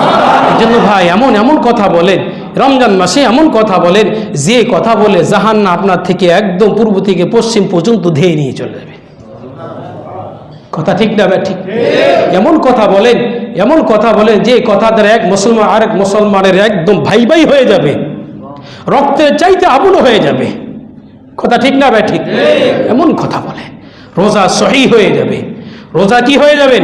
এই জন্য ভাই এমন এমন কথা বলেন রমজান মাসে, এমন কথা বলেন যে কথা বলে জাহান্নাম আপনার থেকে একদম পূর্ব থেকে পশ্চিম পর্যন্ত ধেয়ে নিয়ে চলে যাবে। কথা ঠিক না ভাই? ঠিক। এমন কথা বলেন, এমন কথা বলেন যে কথা দ্বারা এক মুসলমান আরেক মুসলমানের একদম ভাই ভাই হয়ে যাবে, রক্তের চাইতে আপন হয়ে যাবে। কথা ঠিক না ভাই? ঠিক। এমন কথা বলে রোজা সহি হয়ে যাবে, রোজা কি হয়ে যাবেন?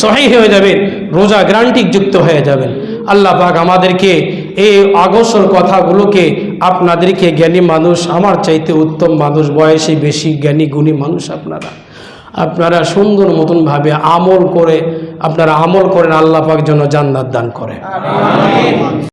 সহি হয়ে যাবেন, রোজা গ্যারান্টি যুক্ত হয়ে যাবেন। আল্লাহ পাক আমাদেরকে এই আগসর কথাগুলোকে, আপনাদেরকে জ্ঞানী মানুষ, আমার চাইতে উত্তম মানুষ, বয়সে বেশি জ্ঞানী গুণী মানুষ আপনারা সুন্দর মতন ভাবে আমল করে, আপনারা আমল করেন, আল্লাহ পাক যেন জান্নাত দান করে।